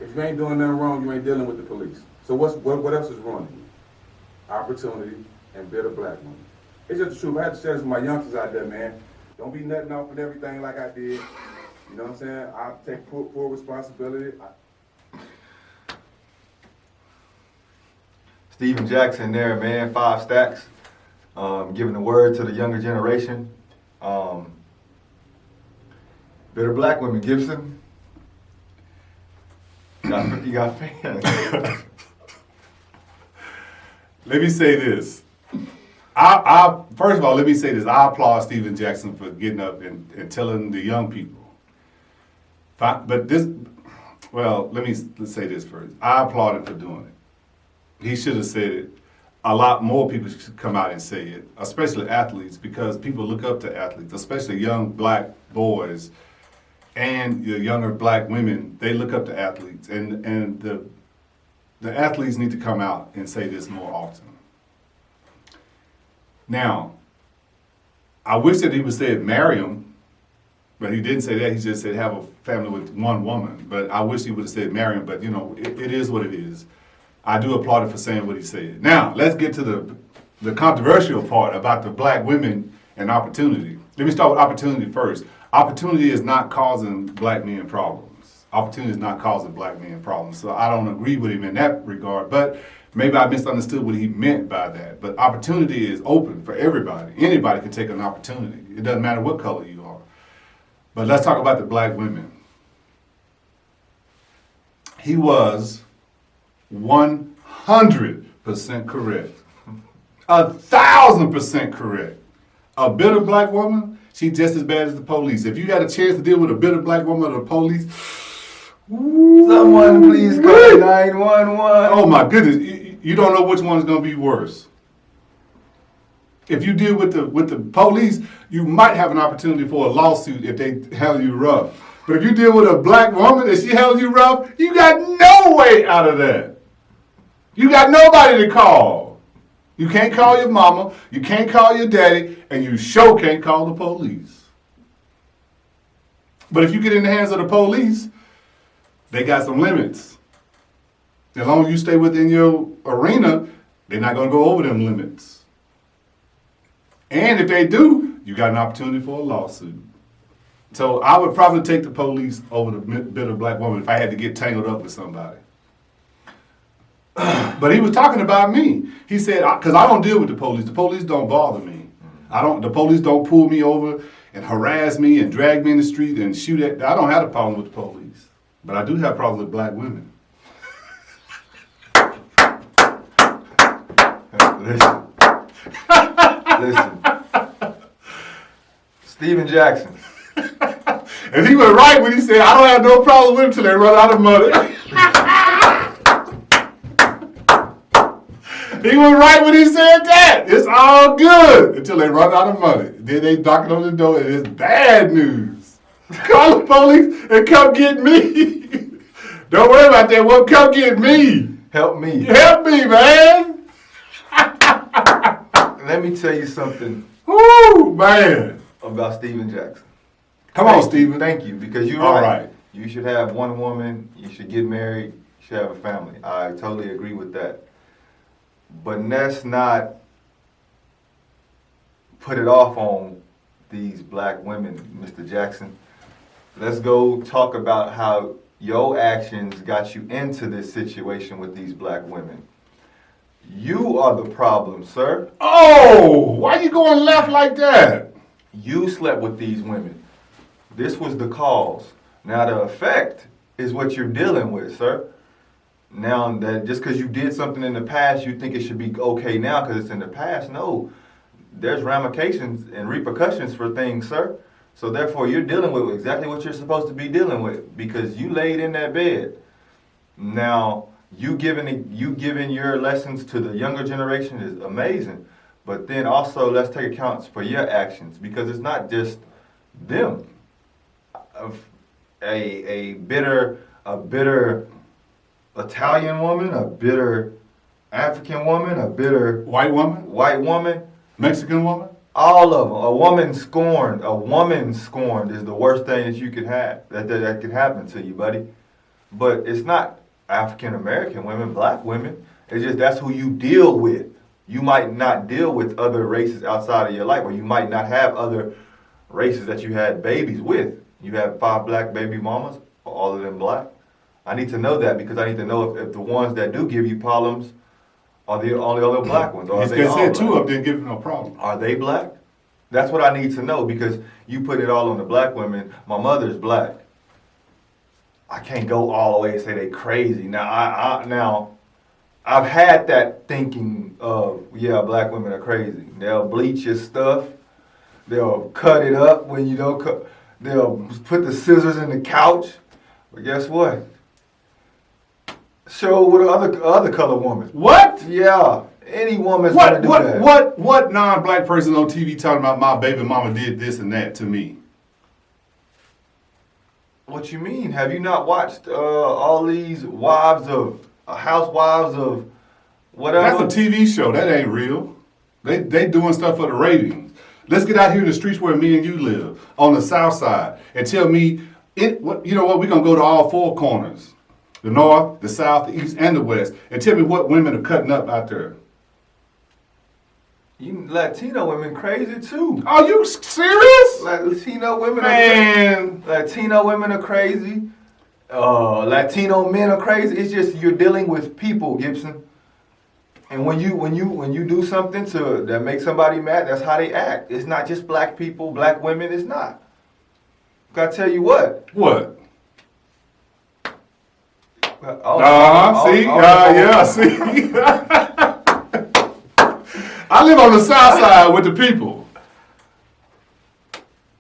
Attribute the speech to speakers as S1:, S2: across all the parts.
S1: If you ain't doing nothing wrong, you ain't dealing with the police. So what else is wrong with you? Opportunity and bitter black women. It's just the truth. I had to share this with my youngsters out there, man. Don't be nutting off with everything like I did. You know what I'm saying? I take full responsibility.
S2: Steven Jackson there, man, 5Stacks, giving the word to the younger generation. Bitter black women, Gibson. You got fans.
S3: Let me say this. I first of all, let me say this. I applaud Steven Jackson for getting up and telling the young people. But this, well, let's say this first. I applaud him for doing it. He should have said it. A lot more people should come out and say it, especially athletes, because people look up to athletes, especially young black boys and the younger black women. They look up to athletes, and the athletes need to come out and say this more often. Now, I wish that he would say marry him, but he didn't say that. He just said have a family with one woman. But I wish he would have said marry him. But you know, it is what it is. I do applaud him for saying what he said. Now, let's get to the controversial part about the black women and opportunity. Let me start with opportunity first. Opportunity is not causing black men problems. Opportunity is not causing black men problems. So I don't agree with him in that regard, but maybe I misunderstood what he meant by that. But opportunity is open for everybody. Anybody can take an opportunity. It doesn't matter what color you are. But let's talk about the black women. He was 100% correct. 1,000% correct. A bitter black woman, she's just as bad as the police. If you had a chance to deal with a bitter black woman or the police,
S2: Someone please call 911.
S3: oh my goodness, you don't know which one is going to be worse. If you deal with the police, you might have an opportunity for a lawsuit if they handle you rough. But if you deal with a black woman and she handles you rough, you got no way out of that. You got nobody to call. You can't call your mama, you can't call your daddy, and you sure can't call the police. But if you get in the hands of the police, they got some limits. As long as you stay within your arena, they're not going to go over them limits. And if they do, you got an opportunity for a lawsuit. So I would probably take the police over the bitter black woman if I had to get tangled up with somebody. But he was talking about me. He said, because I don't deal with the police. The police don't bother me. The police don't pull me over and harass me and drag me in the street and shoot at. I don't have a problem with the police. But I do have problems with black women.
S2: Listen. Steven Jackson.
S3: And he was right when he said, I don't have no problem with them until they run out of money. He was right when he said that. It's all good until they run out of money. Then they knocking on the door and it's bad news. Call the police and come get me. Don't worry about that one. Come get me.
S2: Help me.
S3: Help me, man.
S2: Let me tell you something.
S3: Woo, man.
S2: About Steven Jackson.
S3: Come on, Steven.
S2: Thank you, because you're
S3: all
S2: right.
S3: right.
S2: You should have one woman. You should get married. You should have a family. I totally agree with that. But let's not put it off on these black women, Mr. Jackson. Let's go talk about how your actions got you into this situation with these black women. You are the problem, sir.
S3: Oh, why you going left like that?
S2: You slept with these women. This was the cause. Now the effect is what you're dealing with, sir. Now that just because you did something in the past, you think it should be okay now because it's in the past. No, there's ramifications and repercussions for things, sir. So therefore, you're dealing with exactly what you're supposed to be dealing with because you laid in that bed. Now, you giving your lessons to the younger generation is amazing, but then also let's take accounts for your actions because it's not just them. A bitter Italian woman, a bitter African woman, a bitter
S3: white woman, Mexican woman.
S2: All of them. A woman scorned is the worst thing that you could have. That could happen to you, buddy. But it's not African American women, black women. It's just that's who you deal with. You might not deal with other races outside of your life, or you might not have other races that you had babies with. You have 5 black baby mamas, all of them black. I need to know that because I need to know if the ones that do give you problems are the only other black ones. Or are they all
S3: said
S2: black?
S3: 2 of them didn't give him no problem.
S2: Are they black? That's what I need to know because you put it all on the black women. My mother's black. I can't go all the way and say they crazy. Now, I've had that thinking of, yeah, black women are crazy. They'll bleach your stuff. They'll cut it up when you don't cut. They'll put the scissors in the couch. But guess what? Show with other color woman.
S3: What?
S2: Yeah, any woman's gonna do that.
S3: What non-black person on TV talking about my baby mama did this and that to me?
S2: What you mean? Have you not watched all these wives of housewives of whatever?
S3: That's a TV show. That ain't real. They doing stuff for the ratings. Let's get out here in the streets where me and you live, on the south side, and tell me, you know what, we're going to go to all 4 corners, the north, the south, the east, and the west, and tell me what women are cutting up out there.
S2: You Latino women crazy too.
S3: Are you serious?
S2: Latino women
S3: Man.
S2: Latino women are crazy. Latino men are crazy. It's just you're dealing with people, Gibson. And when you do something that makes somebody mad, that's how they act. It's not just black people, black women. It's not. Gotta tell you what.
S3: What? See? Yeah, see? I live on the south side with the people.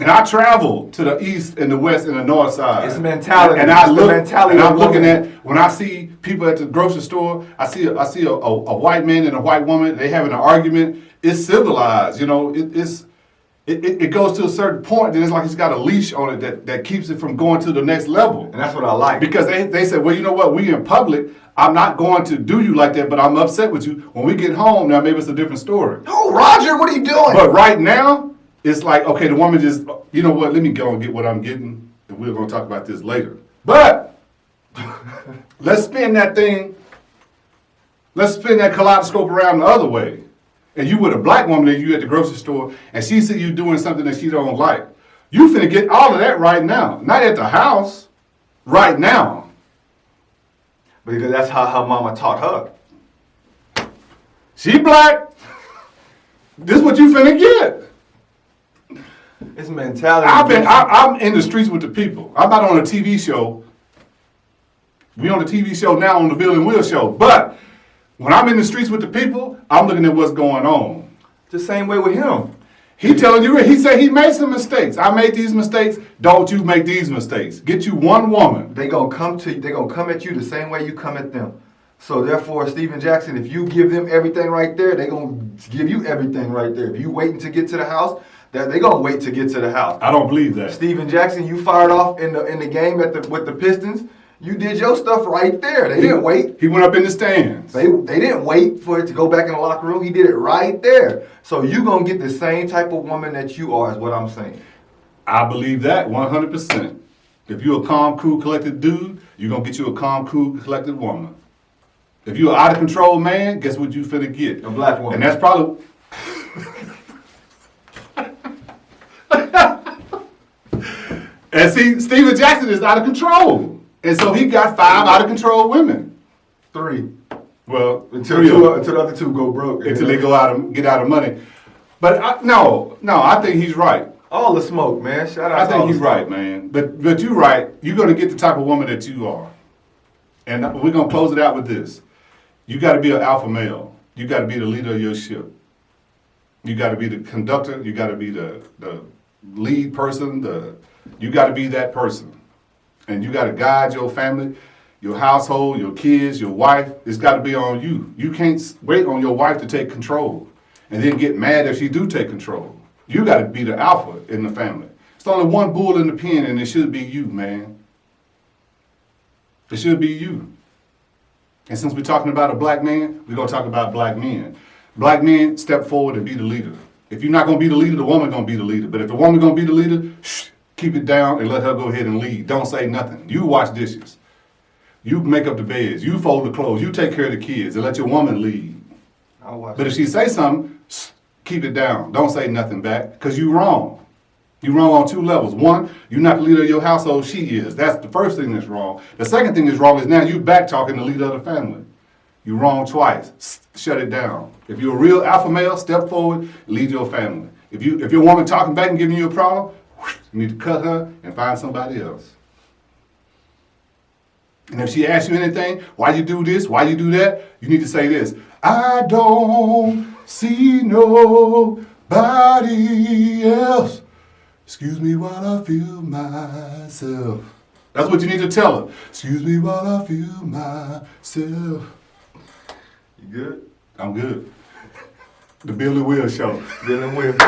S3: And I travel to the east and the west and the north side.
S2: It's mentality.
S3: And I
S2: it's
S3: look,
S2: the mentality
S3: and I'm
S2: of
S3: looking
S2: women.
S3: at, when I see people at the grocery store, I see a white man and a white woman, they having an argument. It's civilized, you know, it goes to a certain point, then it's like it's got a leash on it that keeps it from going to the next level.
S2: And that's what I like.
S3: Because they said, well, you know what, we in public, I'm not going to do you like that, but I'm upset with you. When we get home, now maybe it's a different story.
S2: Oh, Roger, what are you doing?
S3: But right now, it's like, okay, the woman just, you know what, let me go and get what I'm getting, and we're going to talk about this later. But, let's spin that kaleidoscope around the other way. And you with a black woman and you at the grocery store, and she see you doing something that she don't like. You finna get all of that right now. Not at the house, right now.
S2: Because that's how her mama taught her.
S3: She black. This what you finna get.
S2: It's mentality.
S3: I'm in the streets with the people. I'm not on a TV show. We on the TV show now on the Bill and Will show. But when I'm in the streets with the people, I'm looking at what's going on.
S2: The same way with him.
S3: He telling you, he said he made some mistakes. I made these mistakes. Don't you make these mistakes. Get you one woman.
S2: They gonna come at you the same way you come at them. So therefore, Steven Jackson, if you give them everything right there, they gonna give you everything right there. If you waiting to get to the house, they gonna wait to get to the house.
S3: I don't believe that.
S2: Steven Jackson, you fired off in the game with the Pistons. You did your stuff right there. They didn't wait.
S3: He went up in the stands.
S2: They didn't wait for it to go back in the locker room. He did it right there. So you gonna get the same type of woman that you are, is what I'm saying.
S3: I believe that 100%. If you're a calm, cool, collected dude, you're gonna get you a calm, cool, collected woman. If you're an out of control man, guess what you finna get?
S2: A black woman.
S3: And that's probably. And see, Steven Jackson is out of control. And so he got 5 out of control women.
S2: 3.
S3: Well,
S2: Until
S3: 3 of them.
S2: the other 2 go broke.
S3: Until they get out of money. But I think he's right.
S2: All the smoke, man. Shout out
S3: I
S2: to
S3: think
S2: all
S3: he's
S2: the
S3: right, man. But you're right. You're gonna get the type of woman that you are. And we're gonna close it out with this. You gotta be an alpha male. You gotta be the leader of your ship. You gotta be the conductor, you gotta be the lead person, you gotta be that person. And you got to guide your family, your household, your kids, your wife. It's got to be on you. You can't wait on your wife to take control and then get mad if she do take control. You got to be the alpha in the family. It's only one bull in the pen, and it should be you, man. It should be you. And since we're talking about a black man, we're going to talk about black men. Black men, step forward and be the leader. If you're not going to be the leader, the woman going to be the leader. But if the woman going to be the leader, keep it down and let her go ahead and lead. Don't say nothing. You wash dishes. You make up the beds, you fold the clothes, you take care of the kids, and let your woman lead.
S2: I'll watch
S3: But if
S2: it.
S3: she say something, keep it down. Don't say nothing back, because you wrong. You wrong on 2 levels. One, you're not the leader of your household, she is. That's the first thing that's wrong. The second thing that's wrong is now you back talking the leader of the family. You wrong twice. Shut it down. If you're a real alpha male, step forward, lead your family. If your woman talking back and giving you a problem, you need to cut her and find somebody else. And if she asks you anything, why you do this, why you do that, you need to say this: I don't see nobody else. Excuse me while I feel myself. That's what you need to tell her. Excuse me while I feel myself.
S2: You good?
S3: I'm good. The Billy Will Show.
S2: Dealing with.